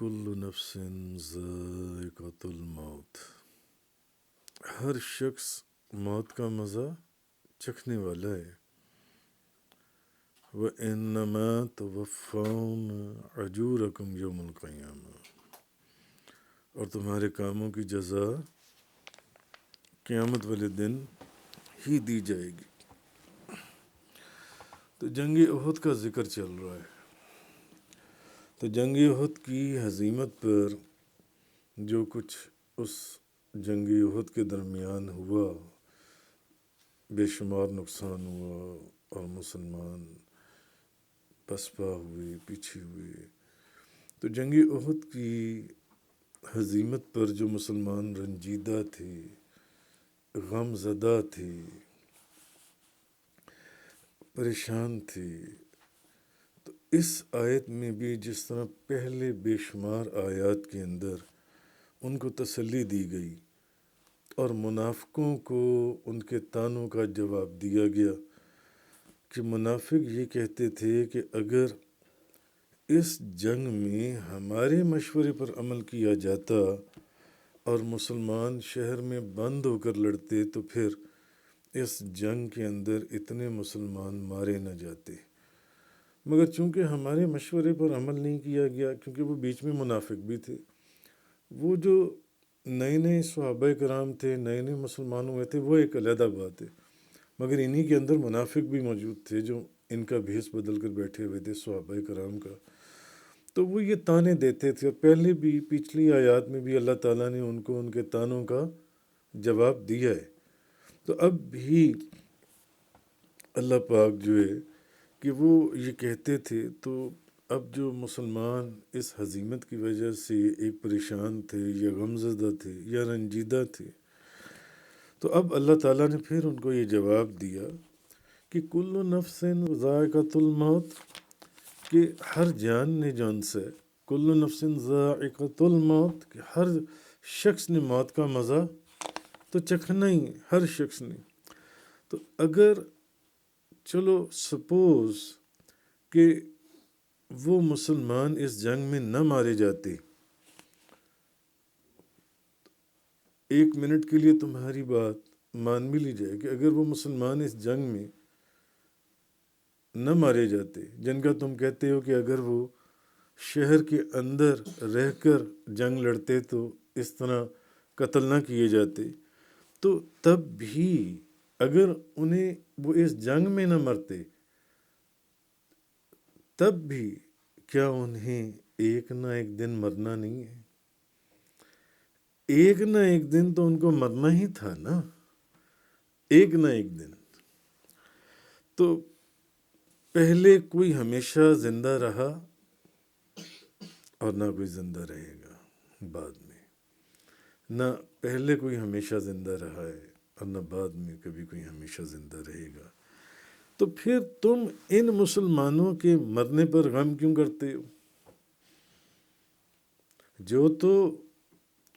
کل نفس ذائقۃ الموت، ہر شخص موت کا مزہ چکھنے والا ہے۔ وَإِنَّمَا تُوَفَّوْنَ أُجُورَكُمْ یوم القیامہ، اور تمہارے کاموں کی جزا قیامت والے دن ہی دی جائے گی۔ تو جنگ احد کا ذکر چل رہا ہے۔ تو جنگ احد کی ہزیمت پر جو کچھ اس جنگ احد کے درمیان ہوا، بے شمار نقصان ہوا اور مسلمان پسپا ہوئے، پیچھے ہوئے۔ تو جنگ احد کی ہزیمت پر جو مسلمان رنجیدہ تھے، غم زدہ تھے، پریشان تھے، تو اس آیت میں بھی جس طرح پہلے بے شمار آیات کے اندر ان کو تسلی دی گئی اور منافقوں کو ان کے طعنوں کا جواب دیا گیا کہ منافق یہ کہتے تھے کہ اگر اس جنگ میں ہمارے مشورے پر عمل کیا جاتا اور مسلمان شہر میں بند ہو کر لڑتے تو پھر اس جنگ کے اندر اتنے مسلمان مارے نہ جاتے، مگر چونکہ ہمارے مشورے پر عمل نہیں کیا گیا، کیونکہ وہ بیچ میں منافق بھی تھے، وہ جو نئے نئے صحابہ کرام تھے، نئے نئے مسلمان ہوئے تھے، وہ ایک علیحدہ بات ہے، مگر انہی کے اندر منافق بھی موجود تھے جو ان کا بھیس بدل کر بیٹھے ہوئے تھے صحابہ کرام کا۔ تو وہ یہ طعنے دیتے تھے، اور پہلے بھی پچھلی آیات میں بھی اللہ تعالیٰ نے ان کو ان کے طعنوں کا جواب دیا ہے۔ تو اب بھی اللہ پاک جو ہے کہ وہ یہ کہتے تھے، تو اب جو مسلمان اس ہزیمت کی وجہ سے ایک پریشان تھے یا غمزدہ تھے یا رنجیدہ تھے، تو اب اللہ تعالیٰ نے پھر ان کو یہ جواب دیا کہ کل نفس ذائقۃ الموت، کہ ہر جان نے جان سے، کل نفس ذائقۃ الموت، کہ ہر شخص نے موت کا مزہ تو چکھنا ہی ہے، ہر شخص نے۔ تو اگر چلو سپوز کہ وہ مسلمان اس جنگ میں نہ مارے جاتے، ایک منٹ کے لیے تمہاری بات مان بھی لی جائے کہ اگر وہ مسلمان اس جنگ میں نہ مارے جاتے، جن کا تم کہتے ہو کہ اگر وہ شہر کے اندر رہ کر جنگ لڑتے تو اس طرح قتل نہ کیے جاتے، تو تب بھی اگر انہیں وہ اس جنگ میں نہ مرتے، تب بھی کیا انہیں ایک نہ ایک دن مرنا نہیں ہے؟ ایک نہ ایک دن تو ان کو مرنا ہی تھا نا، ایک نہ ایک دن۔ تو پہلے کوئی ہمیشہ زندہ رہا اور نہ کوئی زندہ رہے گا بعد میں، نہ پہلے کوئی ہمیشہ زندہ رہا ہے اور نہ بعد میں کبھی کوئی ہمیشہ زندہ رہے گا۔ تو پھر تم ان مسلمانوں کے مرنے پر غم کیوں کرتے ہو؟ جو تو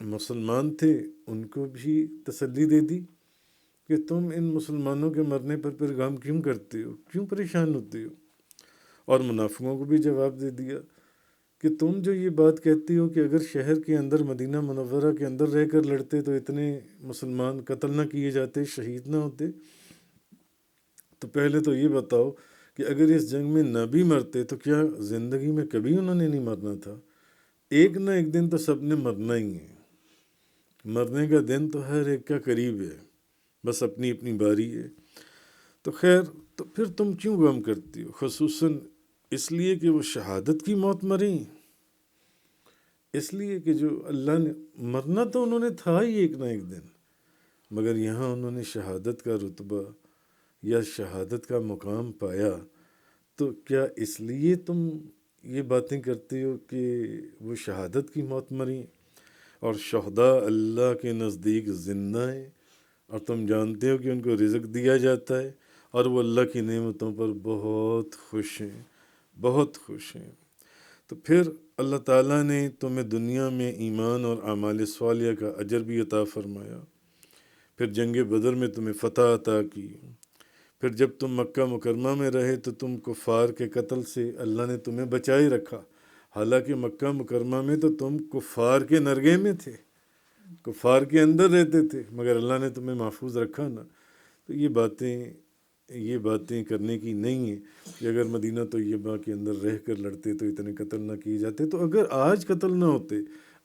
مسلمان تھے ان کو بھی تسلی دے دی کہ تم ان مسلمانوں کے مرنے پر پھر غم کیوں کرتے ہو، کیوں پریشان ہوتے ہو، اور منافقوں کو بھی جواب دے دیا کہ تم جو یہ بات کہتے ہو کہ اگر شہر کے اندر مدینہ منورہ کے اندر رہ کر لڑتے تو اتنے مسلمان قتل نہ کیے جاتے، شہید نہ ہوتے، تو پہلے تو یہ بتاؤ کہ اگر اس جنگ میں نہ بھی مرتے تو کیا زندگی میں کبھی انہوں نے نہیں مرنا تھا؟ ایک نہ ایک دن تو سب نے مرنا ہی ہے، مرنے کا دن تو ہر ایک کا قریب ہے، بس اپنی اپنی باری ہے۔ تو خیر، تو پھر تم کیوں غم کرتی ہو؟ خصوصاً اس لیے کہ وہ شہادت کی موت مریں، اس لیے کہ جو اللہ نے، مرنا تو انہوں نے تھا ہی ایک نہ ایک دن، مگر یہاں انہوں نے شہادت کا رتبہ یا شہادت کا مقام پایا، تو کیا اس لیے تم یہ باتیں کرتے ہو کہ وہ شہادت کی موت مریں؟ اور شہداء اللہ کے نزدیک زندہ ہیں، اور تم جانتے ہو کہ ان کو رزق دیا جاتا ہے، اور وہ اللہ کی نعمتوں پر بہت خوش ہیں، بہت خوش ہیں۔ تو پھر اللہ تعالیٰ نے تمہیں دنیا میں ایمان اور اعمال صالحہ کا اجر بھی عطا فرمایا، پھر جنگ بدر میں تمہیں فتح عطا کی، پھر جب تم مکہ مکرمہ میں رہے تو تم کفار کے قتل سے اللہ نے تمہیں بچائے رکھا، حالانکہ مکہ مکرمہ میں تو تم کفار کے نرگے میں تھے، کفار کے اندر رہتے تھے، مگر اللہ نے تمہیں محفوظ رکھا نا۔ تو یہ باتیں کرنے کی نہیں ہیں کہ اگر مدینہ طیبہ کے اندر رہ کر لڑتے تو اتنے قتل نہ کیے جاتے، تو اگر آج قتل نہ ہوتے،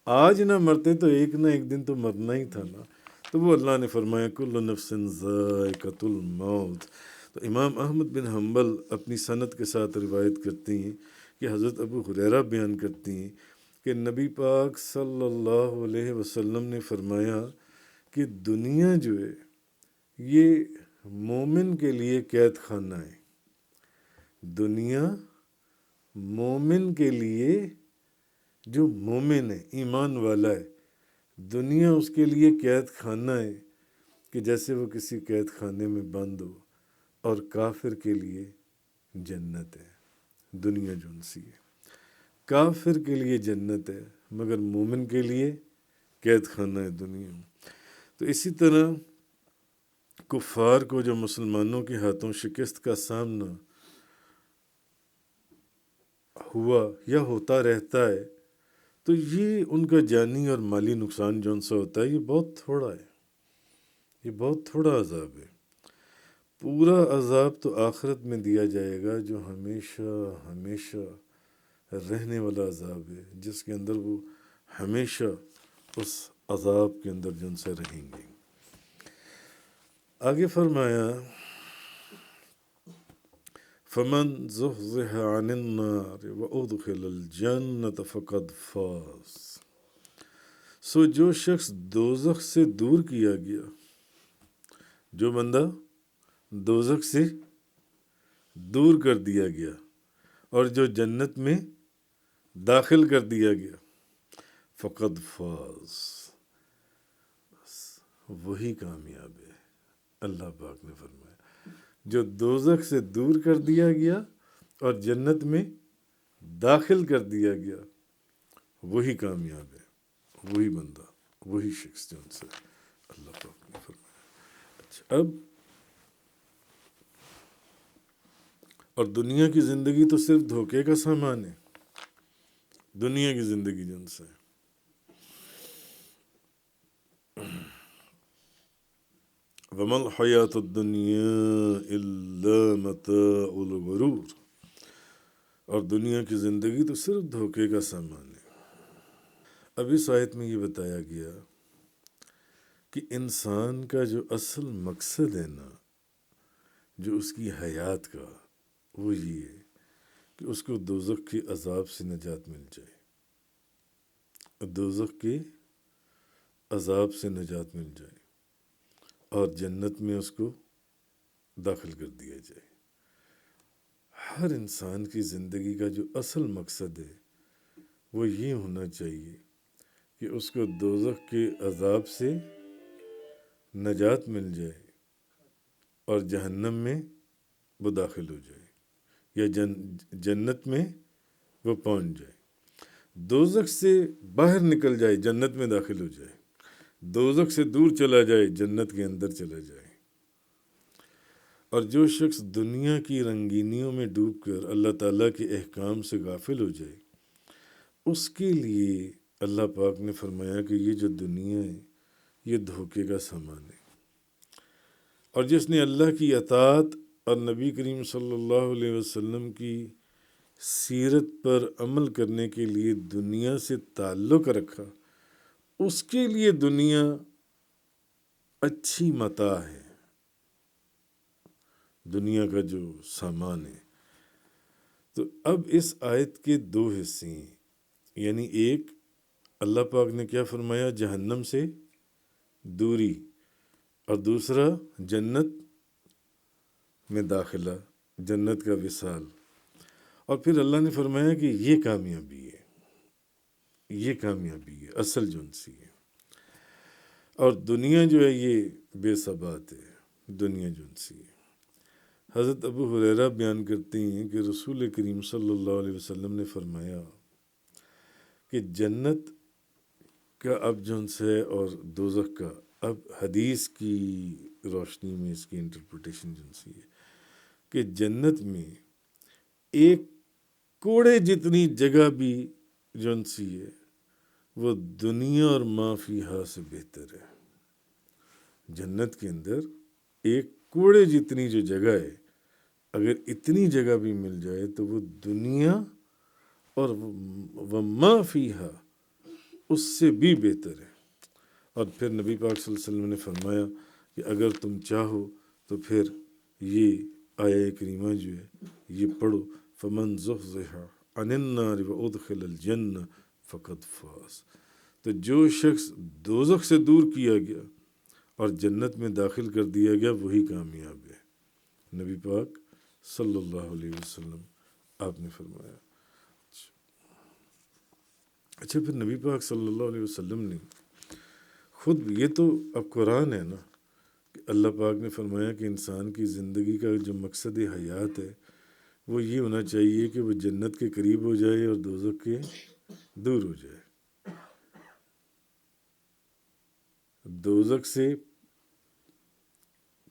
آج نہ مرتے، تو ایک نہ ایک دن تو مرنا ہی تھا نا۔ تو وہ اللہ نے فرمایا کل نفس ذائقۃ الموت۔ تو امام احمد بن حنبل اپنی سند کے ساتھ روایت کرتے ہیں کہ حضرت ابو ہریرہ بیان کرتے ہیں کہ نبی پاک صلی اللہ علیہ وسلم نے فرمایا کہ دنیا جو ہے یہ مومن کے لیے قید خانہ ہے۔ دنیا مومن کے لیے، جو مومن ہے، ایمان والا ہے، دنیا اس کے لیے قید خانہ ہے کہ جیسے وہ کسی قید خانے میں بند ہو، اور کافر کے لیے جنت ہے۔ دنیا جو سی ہے، کافر کے لیے جنت ہے، مگر مومن کے لیے قید خانہ ہے دنیا۔ تو اسی طرح کفار کو جو مسلمانوں کے ہاتھوں شکست کا سامنا ہوا یا ہوتا رہتا ہے، تو یہ ان کا جانی اور مالی نقصان جو ان سے ہوتا ہے، یہ بہت تھوڑا ہے، یہ بہت تھوڑا عذاب ہے۔ پورا عذاب تو آخرت میں دیا جائے گا، جو ہمیشہ ہمیشہ رہنے والا عذاب ہے، جس کے اندر وہ ہمیشہ اس عذاب کے اندر جو ان سے رہیں گے۔ آگے فرمایا فمن زحزح عن النار وادخل الجنة فقد فاز۔ سو جو شخص دوزخ سے دور کیا گیا، جو بندہ دوزخ سے دور کر دیا گیا اور جو جنت میں داخل کر دیا گیا، فقد فاز، وہی کامیاب ہے۔ اللہ پاک نے فرمایا جو دوزخ سے دور کر دیا گیا اور جنت میں داخل کر دیا گیا، وہی کامیاب ہے، وہی بندہ، وہی شخص جو ان سے اللہ پاک نے فرمایا۔ اچھا، اب اور دنیا کی زندگی تو صرف دھوکے کا سامان ہے، دنیا کی زندگی جو ان سے وَمَا الْحَيَاةُ الدُّنْيَا إِلَّا مَتَاعُ الْغُرُورِ، اور دنیا کی زندگی تو صرف دھوکے کا سامان ہے۔ اب اس آیت میں یہ بتایا گیا کہ انسان کا جو اصل مقصد ہے نا، جو اس کی حیات کا، وہ یہ ہے کہ اس کو دوزخ کے عذاب سے نجات مل جائے، دوزخ کے عذاب سے نجات مل جائے اور جنت میں اس کو داخل کر دیا جائے۔ ہر انسان کی زندگی کا جو اصل مقصد ہے وہ یہ ہونا چاہیے کہ اس کو دوزخ کے عذاب سے نجات مل جائے اور جہنم میں وہ داخل ہو جائے، یا جنت میں وہ پہنچ جائے۔ دوزخ سے باہر نکل جائے، جنت میں داخل ہو جائے، دوزخ سے دور چلا جائے، جنت کے اندر چلا جائے۔ اور جو شخص دنیا کی رنگینیوں میں ڈوب کر اللہ تعالیٰ کے احکام سے غافل ہو جائے، اس کے لیے اللہ پاک نے فرمایا کہ یہ جو دنیا ہے یہ دھوکے کا سامان ہے۔ اور جس نے اللہ کی اطاعت اور نبی کریم صلی اللہ علیہ وسلم کی سیرت پر عمل کرنے کے لیے دنیا سے تعلق رکھا، اس کے لیے دنیا اچھی متاع ہے، دنیا کا جو سامان ہے۔ تو اب اس آیت کے دو حصے ہیں، یعنی ایک اللہ پاک نے کیا فرمایا، جہنم سے دوری، اور دوسرا جنت میں داخلہ، جنت کا وصال۔ اور پھر اللہ نے فرمایا کہ یہ کامیابی ہے، یہ کامیابی ہے اصل جو سی ہے، اور دنیا جو ہے یہ بے ثبات ہے، دنیا جو سی ہے۔ حضرت ابو ہریرہ بیان کرتے ہیں کہ رسول کریم صلی اللہ علیہ وسلم نے فرمایا کہ جنت کا اب جو ہے اور دوزخ کا، اب حدیث کی روشنی میں اس کی انٹرپریٹیشن جو سی ہے کہ جنت میں ایک کوڑے جتنی جگہ بھی جون سی ہے وہ دنیا اور ما فیہا سے بہتر ہے۔ جنت کے اندر ایک کوڑے جتنی جو جگہ ہے، اگر اتنی جگہ بھی مل جائے تو وہ دنیا اور وہ ما فیہا اس سے بھی بہتر ہے۔ اور پھر نبی پاک صلی اللہ علیہ وسلم نے فرمایا کہ اگر تم چاہو تو پھر یہ آیہ کریمہ جو ہے یہ پڑھو، فمن زحزح عن النار وادخل الجنہ فقد فاز۔ تو جو شخص دوزخ سے دور کیا گیا اور جنت میں داخل کر دیا گیا وہی کامیاب ہے۔ نبی پاک صلی اللہ علیہ وسلم آپ نے فرمایا۔ اچھا پھر نبی پاک صلی اللہ علیہ وسلم نے خود، یہ تو اب قرآن ہے نا، کہ اللہ پاک نے فرمایا کہ انسان کی زندگی کا جو مقصد حیات ہے وہ یہ ہونا چاہیے کہ وہ جنت کے قریب ہو جائے اور دوزخ کے دور ہو جائے، دوزخ سے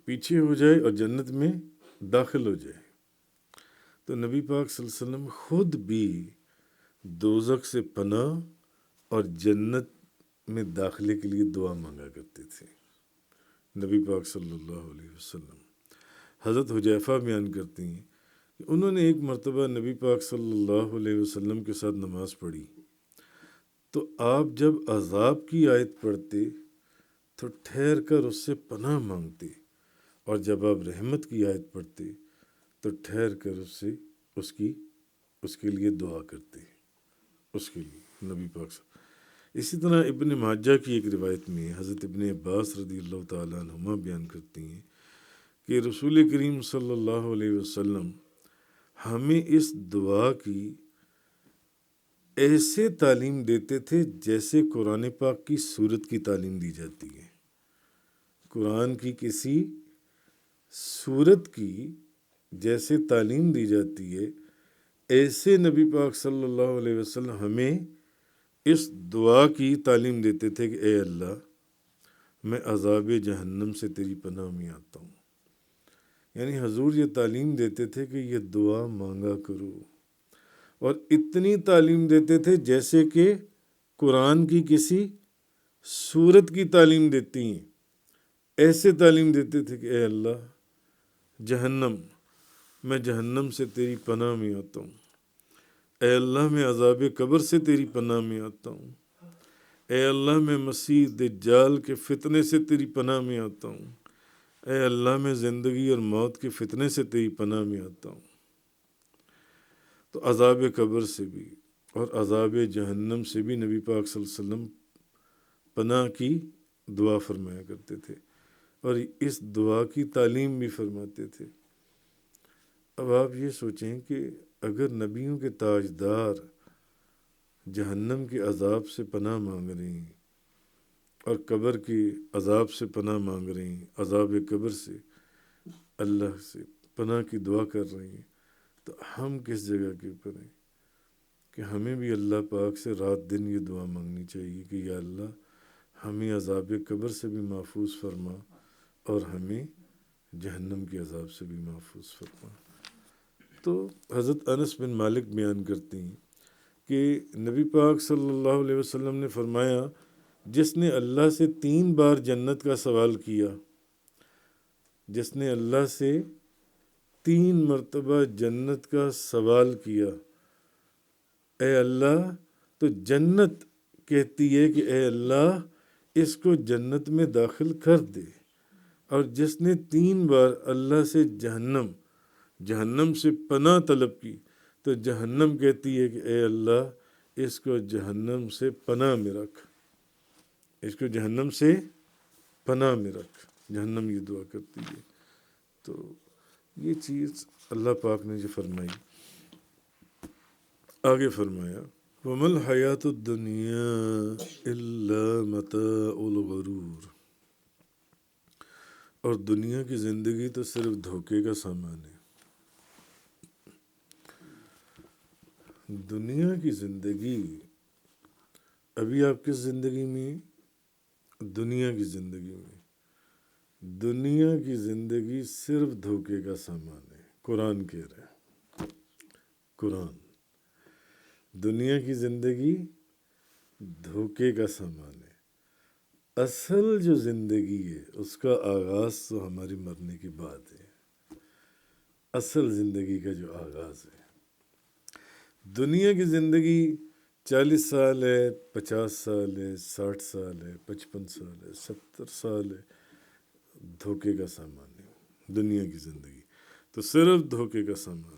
پیچھے ہو جائے اور جنت میں داخل ہو جائے۔ تو نبی پاک صلی اللہ علیہ وسلم خود بھی دوزخ سے پناہ اور جنت میں داخلے کے لیے دعا مانگا کرتے تھے۔ نبی پاک صلی اللہ علیہ وسلم، حضرت حذیفہ بیان کرتی ہیں کہ انہوں نے ایک مرتبہ نبی پاک صلی اللہ علیہ وسلم کے ساتھ نماز پڑھی، تو آپ جب عذاب کی آیت پڑھتے تو ٹھہر کر اس سے پناہ مانگتے، اور جب آپ رحمت کی آیت پڑھتے تو ٹھہر کر اس کے لیے دعا کرتے، اس کے لیے نبی پاک صلی اللہ علیہ وسلم۔ اسی طرح ابن ماجہ کی ایک روایت میں حضرت ابن عباس رضی اللہ تعالیٰ عنہما بیان کرتی ہیں کہ رسول کریم صلی اللہ علیہ وسلم ہمیں اس دعا کی ایسے تعلیم دیتے تھے جیسے قرآن پاک کی سورت کی تعلیم دی جاتی ہے۔ قرآن کی کسی سورت کی جیسے تعلیم دی جاتی ہے، ایسے نبی پاک صلی اللہ علیہ وسلم ہمیں اس دعا کی تعلیم دیتے تھے کہ اے اللہ، میں عذاب جہنم سے تیری پناہ میں آتا ہوں۔ یعنی حضور یہ تعلیم دیتے تھے کہ یہ دعا مانگا کرو، اور اتنی تعلیم دیتے تھے جیسے کہ قرآن کی کسی سورت کی تعلیم دیتی ہیں، ایسے تعلیم دیتے تھے کہ اے اللہ، جہنم، میں جہنم سے تیری پناہ میں آتا ہوں۔ اے اللہ، میں عذاب قبر سے تیری پناہ میں آتا ہوں۔ اے اللہ، میں مسیح دجال کے فتنے سے تیری پناہ میں آتا ہوں۔ اے اللہ، میں زندگی اور موت کے فتنے سے تیری پناہ میں آتا ہوں۔ تو عذاب قبر سے بھی اور عذاب جہنم سے بھی نبی پاک صلی اللہ علیہ وسلم پناہ کی دعا فرمایا کرتے تھے، اور اس دعا کی تعلیم بھی فرماتے تھے۔ اب آپ یہ سوچیں کہ اگر نبیوں کے تاجدار جہنم کے عذاب سے پناہ مانگ رہے ہیں اور قبر کے عذاب سے پناہ مانگ رہے ہیں، عذاب قبر سے اللہ سے پناہ کی دعا کر رہے ہیں، تو ہم کس جگہ کے اوپر ہیں کہ ہمیں بھی اللہ پاک سے رات دن یہ دعا مانگنی چاہیے کہ یا اللہ، ہمیں عذاب قبر سے بھی محفوظ فرما اور ہمیں جہنم کے عذاب سے بھی محفوظ فرما۔ تو حضرت انس بن مالک بیان کرتے ہیں کہ نبی پاک صلی اللہ علیہ وسلم نے فرمایا، جس نے اللہ سے 3 بار جنت کا سوال کیا، جس نے اللہ سے 3 مرتبہ جنت کا سوال کیا، اے اللہ، تو جنت کہتی ہے کہ اے اللہ، اس کو جنت میں داخل کر دے۔ اور جس نے 3 بار اللہ سے جہنم سے پناہ طلب کی، تو جہنم کہتی ہے کہ اے اللہ، اس کو جہنم سے پناہ میں رکھ، اس کو جہنم سے پناہ میں رکھ۔ جہنم یہ دعا کرتی ہے۔ تو یہ چیز اللہ پاک نے جو فرمائی، آگے فرمایا، وَمَا الْحَيَاةُ الدُّنْيَا إِلَّا مَتَاعُ الْغُرُورِ، اور دنیا کی زندگی تو صرف دھوکے کا سامان ہے۔ دنیا کی زندگی، ابھی آپ کس زندگی میں؟ دنیا کی زندگی میں۔ دنیا کی زندگی صرف دھوکے کا سامان ہے، قرآن کہہ رہا ہے، قرآن۔ دنیا کی زندگی دھوکے کا سامان ہے، اصل جو زندگی ہے اس کا آغاز تو ہماری مرنے کے بعد ہے، اصل زندگی کا جو آغاز ہے۔ دنیا کی زندگی 40 سال ہے، 50 سال ہے، 60 سال ہے، 55 سال ہے، 70 سال ہے، دھوکے کا سامان ہے دنیا کی زندگی، تو صرف دھوکے کا سامان ہے۔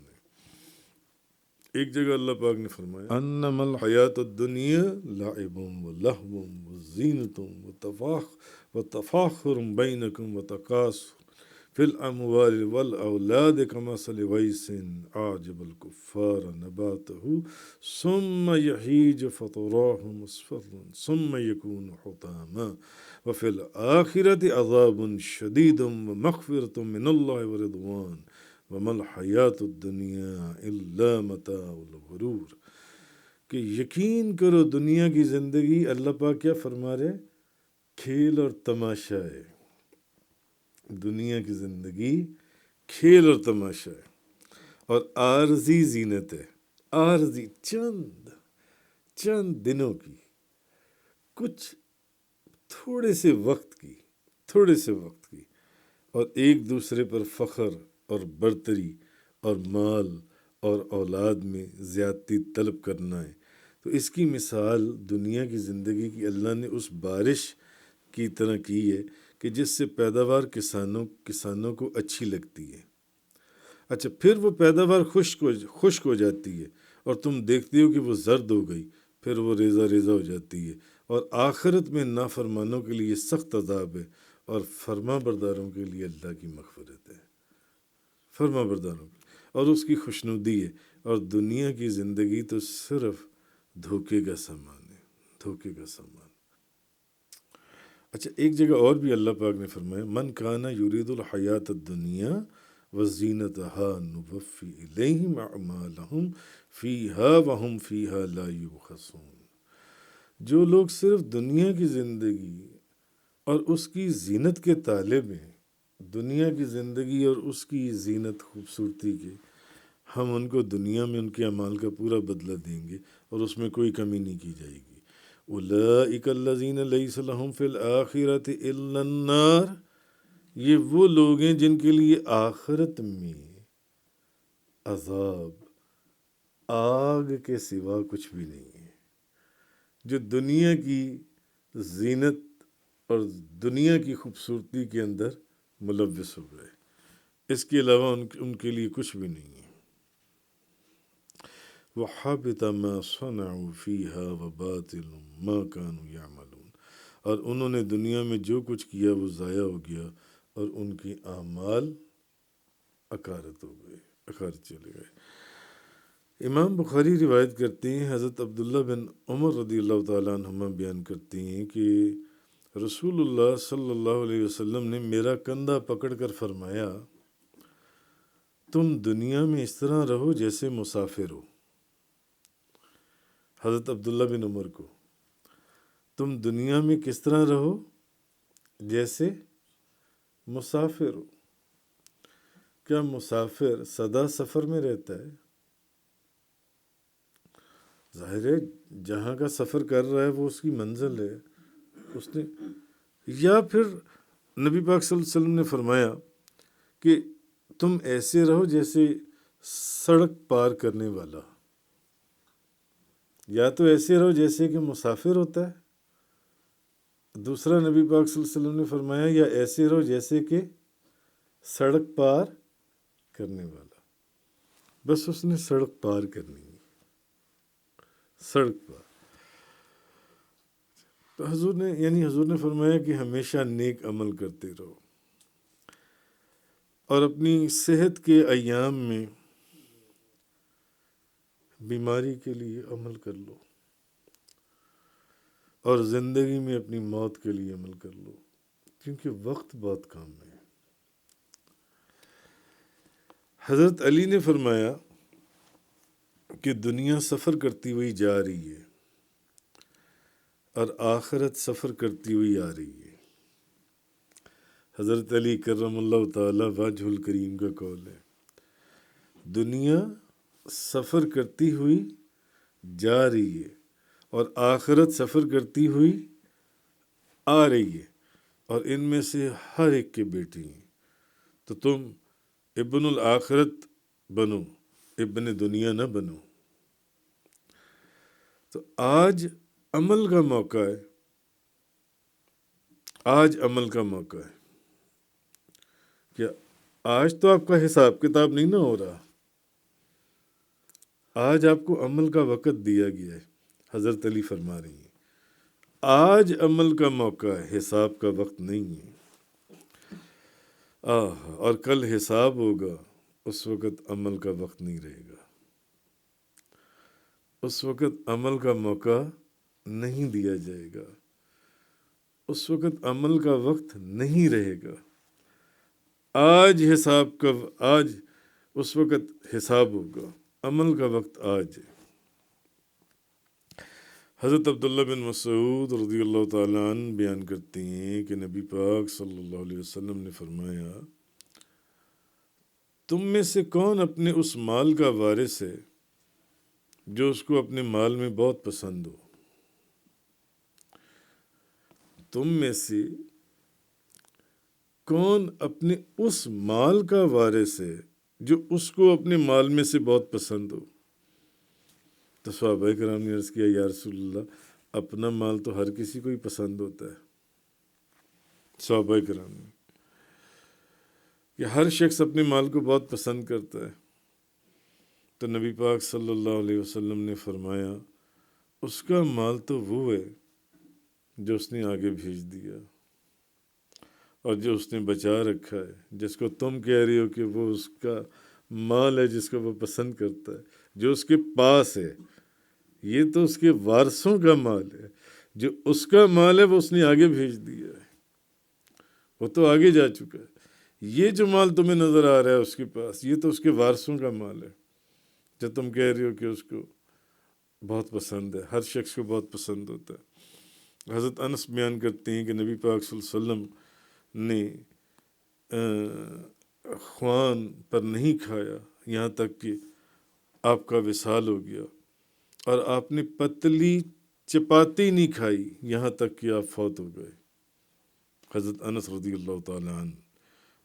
ایک جگہ اللہ پاک نے فرمایا انما الحیات الدنیا لعب و لہو و زینت و تفاخر بینکم و تکاثر فی الاموال والاولاد کمثل غیث اعجب الکفار نباتہ ثم یہیج فتراه مصفرا ثم یکون حطاما وفی الآخرۃ عذاب شدید و مغفرۃ من اللہ ورضوان وما الحیات الدنیا الا متاع الغرور، کہ یقین کرو دنیا کی زندگی، اللہ پاک کیا فرما رہے، کھیل اور تماشا ہے۔ دنیا کی زندگی کھیل اور تماشا ہے اور عارضی زینت ہے، عارضی چند دنوں کی، کچھ تھوڑے سے وقت کی اور ایک دوسرے پر فخر اور برتری اور مال اور اولاد میں زیادتی طلب کرنا ہے۔ تو اس کی مثال دنیا کی زندگی کی اللہ نے اس بارش کی طرح کی ہے کہ جس سے پیداوار کسانوں کو اچھی لگتی ہے، اچھا پھر وہ پیداوار خشک ہو جاتی ہے اور تم دیکھتے ہو کہ وہ زرد ہو گئی، پھر وہ ریزہ ہو جاتی ہے، اور آخرت میں نافرمانوں کے لیے سخت عذاب ہے اور فرما برداروں کے لیے اللہ کی مغفرت ہے، فرما برداروں کی اور اس کی خوشنودی ہے۔ اور دنیا کی زندگی تو صرف دھوکے کا سامان ہے، دھوکے کا سامان۔ اچھا ایک جگہ اور بھی اللہ پاک نے فرمایا من کانا یرید الحیات الدنیا وزینتها نوفی الیہم اعمالہم فیہا وہم فیہا لا یبخسون، جو لوگ صرف دنیا کی زندگی اور اس کی زینت کے طالب ہیں، دنیا کی زندگی اور اس کی زینت خوبصورتی کے، ہم ان کو دنیا میں ان کے اعمال کا پورا بدلہ دیں گے اور اس میں کوئی کمی نہیں کی جائے گی۔ اولئک الذین لیس لہم فی الآخرۃ الا النار، یہ وہ لوگ ہیں جن کے لیے آخرت میں عذاب، آگ کے سوا کچھ بھی نہیں ہے۔ جو دنیا کی زینت اور دنیا کی خوبصورتی کے اندر ملوث ہو گئے، اس کے علاوہ ان کے لیے کچھ بھی نہیں ہے۔ وَحَبِطَ مَا صَنَعُوا فِيهَا وَبَاطِلٌ مَا كَانُوا يَعْمَلُونَ، اور انہوں نے دنیا میں جو کچھ کیا وہ ضائع ہو گیا اور ان کے اعمال اکارت ہو گئے، اکارت چلے گئے۔ امام بخاری روایت کرتے ہیں، حضرت عبداللہ بن عمر رضی اللہ تعالیٰ عنہما بیان کرتے ہیں کہ رسول اللہ صلی اللہ علیہ وسلم نے میرا کندھا پکڑ کر فرمایا تم دنیا میں اس طرح رہو جیسے مسافر ہو۔ حضرت عبداللہ بن عمر کو، تم دنیا میں کس طرح رہو جیسے مسافر ہو۔ کیا مسافر سدا سفر میں رہتا ہے؟ ظاہر ہے جہاں کا سفر کر رہا ہے وہ اس کی منزل ہے، اس نے، یا پھر نبی پاک صلی اللہ علیہ وسلم نے فرمایا کہ تم ایسے رہو جیسے سڑک پار کرنے والا، یا تو ایسے رہو جیسے کہ مسافر ہوتا ہے، دوسرا نبی پاک صلی اللہ علیہ وسلم نے فرمایا یا ایسے رہو جیسے کہ سڑک پار کرنے والا، بس اس نے سڑک پار کرنی ہے، سڑک پار۔ تو حضور نے فرمایا کہ ہمیشہ نیک عمل کرتے رہو اور اپنی صحت کے ایام میں بیماری کے لیے عمل کر لو اور زندگی میں اپنی موت کے لیے عمل کر لو، کیونکہ وقت بہت کم ہے۔ حضرت علی نے فرمایا کہ دنیا سفر کرتی ہوئی جا رہی ہے اور آخرت سفر کرتی ہوئی آ رہی ہے۔ حضرت علی کرم اللہ تعالی وجہ الکریم کا قول ہے، دنیا سفر کرتی ہوئی جا رہی ہے اور آخرت سفر کرتی ہوئی آ رہی ہے، اور ان میں سے ہر ایک کے بیٹے ہیں، تو تم ابن الآخرت بنو، ابن دنیا نہ بنو۔ تو آج عمل کا موقع ہے، آج عمل کا موقع ہے کہ آج تو آپ کا حساب کتاب نہیں نہ ہو رہا، آج آپ کو عمل کا وقت دیا گیا ہے۔ حضرت علی فرما رہی ہیں آج عمل کا موقع ہے، حساب کا وقت نہیں ہے۔ اور کل حساب ہوگا، اس وقت عمل کا وقت نہیں رہے گا، اس وقت عمل کا موقع نہیں دیا جائے گا، اس وقت عمل کا وقت نہیں رہے گا۔ آج آج اس وقت حساب ہوگا، عمل کا وقت آج ہے۔ حضرت عبداللہ بن مسعود رضی اللہ تعالیٰ عنہ بیان کرتے ہیں کہ نبی پاک صلی اللہ علیہ وسلم نے فرمایا، تم میں سے کون اپنے اس مال کا وارث ہے جو اس کو اپنے مال میں بہت پسند ہو؟ تم میں سے کون اپنے اس مال کا وارث ہے جو اس کو اپنے مال میں سے بہت پسند ہو؟ تو صحابہ کرام نے عرض کیا، یا رسول اللہ، اپنا مال تو ہر کسی کو ہی پسند ہوتا ہے۔ صحابہ کرام نے کہ ہر شخص اپنے مال کو بہت پسند کرتا ہے۔ تو نبی پاک صلی اللہ علیہ وسلم نے فرمایا، اس کا مال تو وہ ہے جو اس نے آگے بھیج دیا اور جو اس نے بچا رکھا ہے، جس کو تم کہہ رہی ہو کہ وہ اس کا مال ہے جس کو وہ پسند کرتا ہے، جو اس کے پاس ہے، یہ تو اس کے وارثوں کا مال ہے۔ جو اس کا مال ہے وہ اس نے آگے بھیج دیا ہے، وہ تو آگے جا چکا ہے۔ یہ جو مال تمہیں نظر آ رہا ہے اس کے پاس، یہ تو اس کے وارثوں کا مال ہے جو تم کہہ رہی ہو کہ اس کو بہت پسند ہے، ہر شخص کو بہت پسند ہوتا ہے۔ حضرت انس بیان کرتے ہیں کہ نبی پاک صلی اللہ علیہ وسلم نے خوان پر نہیں کھایا یہاں تک کہ آپ کا وصال ہو گیا، اور آپ نے پتلی چپاتی نہیں کھائی یہاں تک کہ آپ فوت ہو گئے۔ حضرت انس رضی اللہ تعالیٰ عنہ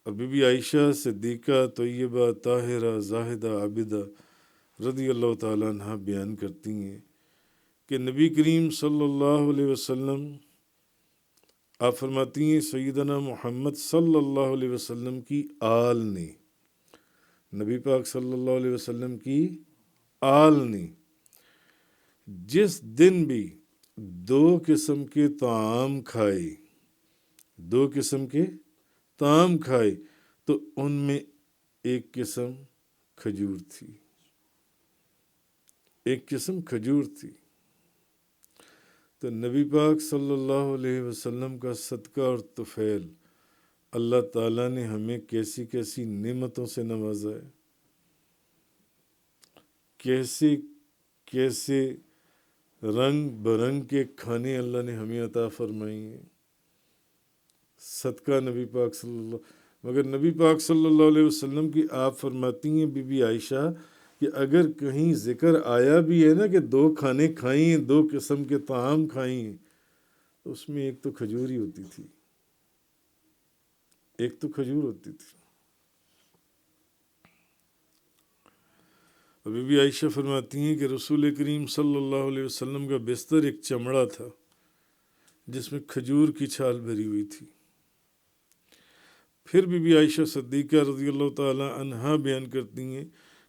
اور بی بی عائشہ صدیقہ طیبہ طاہرہ زاہدہ عابدہ رضی اللہ تعالیٰ عنہ بیان کرتی ہیں کہ نبی کریم صلی اللہ علیہ وسلم، آپ فرماتی ہیں، سیدنا محمد صلی اللہ علیہ وسلم کی آل نے، نبی پاک صلی اللہ علیہ وسلم کی آل نے جس دن بھی 2 قسم کے طعام کھائے، 2 قسم کے طعام کھائے، تو ان میں ایک قسم کھجور تھی، ایک قسم کھجور تھی۔ تو نبی پاک صلی اللہ علیہ وسلم کا صدقہ اور طفیل اللہ تعالیٰ نے ہمیں کیسی کیسی نعمتوں سے نوازا ہے، کیسے کیسے رنگ برنگ کے کھانے اللہ نے ہمیں عطا فرمائی ہیں، صدقہ نبی پاک صلی اللہ۔ مگر نبی پاک صلی اللہ علیہ وسلم کی آپ فرماتی ہیں بی بی عائشہ کہ اگر کہیں ذکر آیا بھی ہے نا کہ 2 کھانے کھائیں ہیں، 2 قسم کے طعام کھائیں ہیں، تو اس میں ایک تو کھجور ہی ہوتی تھی، ایک تو کھجور ہوتی تھی۔ اور بی بی عائشہ فرماتی ہیں کہ رسول کریم صلی اللہ علیہ وسلم کا بستر ایک چمڑا تھا جس میں کھجور کی چھال بھری ہوئی تھی۔ پھر بی بی عائشہ صدیقہ رضی اللہ تعالیٰ عنہا بیان کرتی ہیں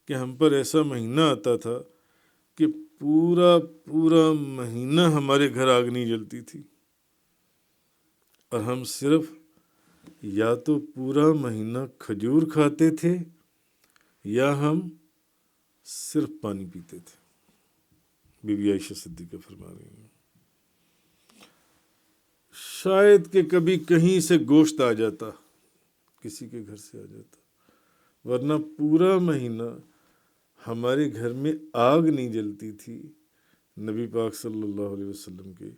کہ ہم پر ایسا مہینہ آتا تھا کہ پورا مہینہ ہمارے گھر آگ نہیں جلتی تھی، اور ہم صرف یا تو پورا مہینہ کھجور کھاتے تھے یا ہم صرف پانی پیتے تھے۔ بی بی عائشہ صدیقہ فرما رہی ہیں شاید کہ کبھی کہیں سے گوشت آ جاتا، کسی کے گھر سے آ جاتا، ورنہ پورا مہینہ ہمارے گھر میں آگ نہیں جلتی تھی۔ نبی پاک صلی اللہ علیہ وسلم کے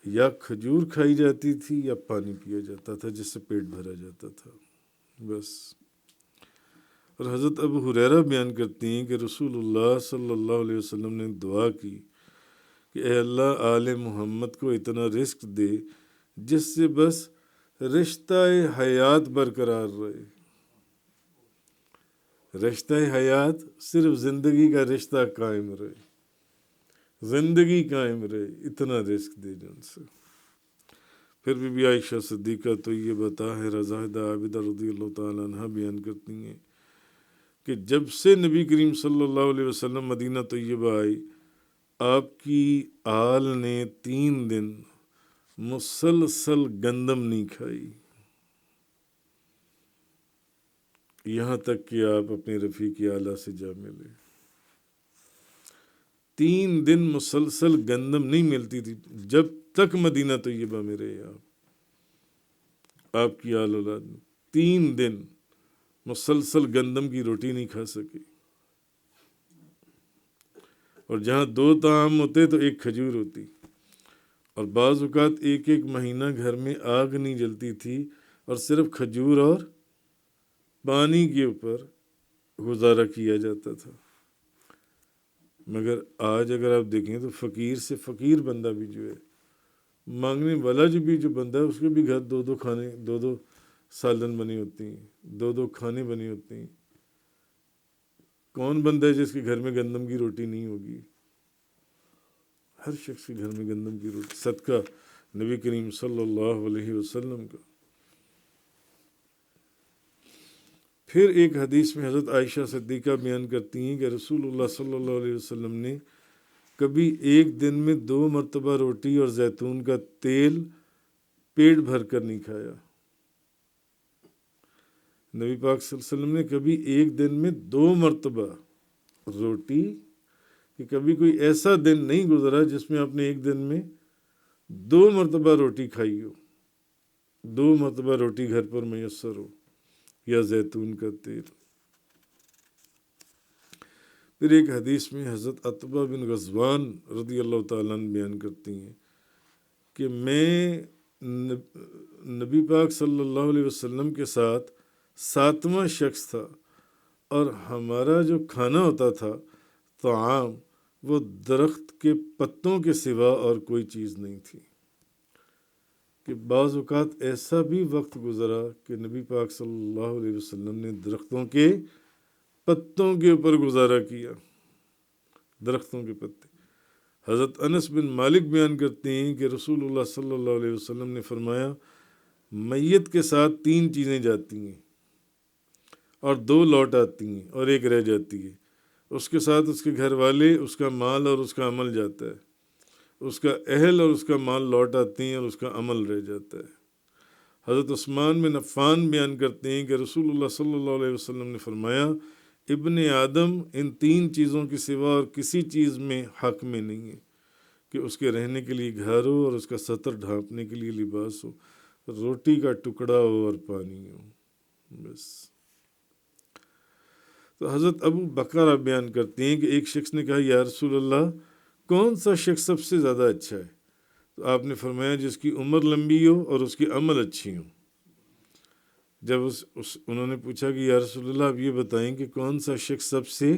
یا کھجور کھائی جاتی تھی یا پانی پیا جاتا تھا جس سے پیٹ بھرا جاتا تھا، بس۔ اور حضرت ابو ہریرہ بیان کرتی ہیں کہ رسول اللہ صلی اللہ علیہ وسلم نے دعا کی کہ اے اللہ آل محمد کو اتنا رزق دے جس سے بس رشتہ حیات برقرار رہے. رشتہ حیات صرف زندگی کا رشتہ قائم رہے، زندگی قائم رہے، اتنا رزق دے جن سے. پھر بھی عائشہ صدیقہ طیبہ طاہرہ زاہدہ عابدہ رضی اللہ تعالیٰ عنہ بیان کرتی ہیں کہ جب سے نبی کریم صلی اللہ علیہ وسلم مدینہ طیبہ آئی، آپ کی آل نے 3 دن مسلسل گندم نہیں کھائی، یہاں تک کہ آپ اپنے رفیق اعلیٰ سے جا ملے. 3 دن مسلسل گندم نہیں ملتی تھی جب تک مدینہ طیبہ میں رہے آپ کی آل اولاد میں. 3 دن مسلسل گندم کی روٹی نہیں کھا سکے، اور جہاں 2 طعام ہوتے تو 1 کھجور ہوتی، اور بعض اوقات 1 مہینہ گھر میں آگ نہیں جلتی تھی اور صرف کھجور اور پانی کے اوپر گزارا کیا جاتا تھا. مگر آج اگر آپ دیکھیں تو فقیر سے فقیر بندہ بھی جو ہے، مانگنے والا جو بندہ ہے، اس کے بھی گھر 2 کھانے، 2 سالن بنی ہوتی ہیں، 2 کھانے بنی ہوتی ہیں. کون بندہ ہے جس کے گھر میں گندم کی روٹی نہیں ہوگی؟ ہر شخص کے گھر میں گندم کی روٹی، صدقہ نبی کریم صلی اللہ علیہ وسلم کا. پھر ایک حدیث میں حضرت عائشہ صدیقہ بیان کرتی ہیں کہ رسول اللہ صلی اللہ علیہ وسلم نے کبھی ایک دن میں 2 مرتبہ روٹی اور زیتون کا تیل پیٹ بھر کر نہیں کھایا. نبی پاک صلی اللہ علیہ وسلم نے کبھی ایک دن میں 2 مرتبہ روٹی، کہ کبھی کوئی ایسا دن نہیں گزرا جس میں آپ نے ایک دن میں 2 مرتبہ روٹی کھائی ہو، 2 مرتبہ روٹی گھر پر میسر ہو، یا زیتون کا تیل. پھر ایک حدیث میں حضرت عتبہ بن غزوان رضی اللہ تعالیٰ عنہ بیان کرتی ہیں کہ میں نبی پاک صلی اللہ علیہ وسلم کے ساتھ 7واں شخص تھا، اور ہمارا جو کھانا ہوتا تھا طعام، وہ درخت کے پتوں کے سوا اور کوئی چیز نہیں تھی. کہ بعض اوقات ایسا بھی وقت گزرا کہ نبی پاک صلی اللہ علیہ وسلم نے درختوں کے پتوں کے اوپر گزارا کیا، درختوں کے پتے. حضرت انس بن مالک بیان کرتے ہیں کہ رسول اللہ صلی اللہ علیہ وسلم نے فرمایا میت کے ساتھ 3 چیزیں جاتی ہیں اور 2 لوٹ آتی ہیں اور 1 رہ جاتی ہے. اس کے ساتھ اس کے گھر والے، اس کا مال اور اس کا عمل جاتا ہے. اس کا اہل اور اس کا مال لوٹ آتے ہیں اور اس کا عمل رہ جاتا ہے. حضرت عثمان بن عفان بیان کرتے ہیں کہ رسول اللہ صلی اللہ علیہ وسلم نے فرمایا ابن آدم ان 3 چیزوں کے سوا اور کسی چیز میں حق میں نہیں ہے، کہ اس کے رہنے کے لیے گھر ہو اور اس کا سطر ڈھانپنے کے لیے لباس ہو، روٹی کا ٹکڑا ہو اور پانی ہو، بس. تو حضرت ابو بکر بیان کرتے ہیں کہ ایک شخص نے کہا یا رسول اللہ کون سا شخص سب سے زیادہ اچھا ہے؟ تو آپ نے فرمایا جس کی عمر لمبی ہو اور اس کی عمل اچھی ہوں. جب انہوں نے پوچھا کہ یا رسول اللہ آپ یہ بتائیں کہ کون سا شخص سب سے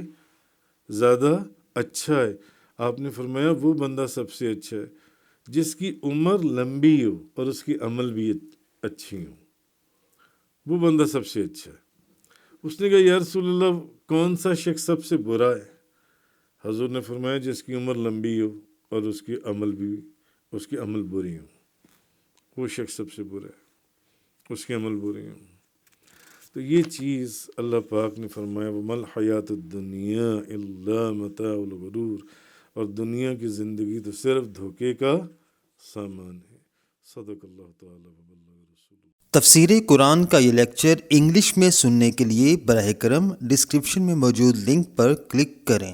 زیادہ اچھا ہے؟ آپ نے فرمایا وہ بندہ سب سے اچھا ہے جس کی عمر لمبی ہو اور اس کی عمل بھی اچھی ہو، وہ بندہ سب سے اچھا ہے. اس نے کہا یا رسول اللہ کون سا شخص سب سے برا ہے؟ حضور نے فرمایا جس کی عمر لمبی ہو اور اس کی عمل بری ہو، وہ شخص سب سے برا ہے، اس کے عمل برے ہوں. تو یہ چیز اللہ پاک نے فرمایا وَمَا الْحَيَاةُ الدُّنْيَا إِلَّا مَتَاعُ الْغُرُورِ، اور دنیا کی زندگی تو صرف دھوکے کا سامان ہے. صدق اللہ تعالیٰ وبلغ رسول. تفسیر قرآن کا یہ لیکچر انگلش میں سننے کے لیے براہ کرم ڈسکرپشن میں موجود لنک پر کلک کریں.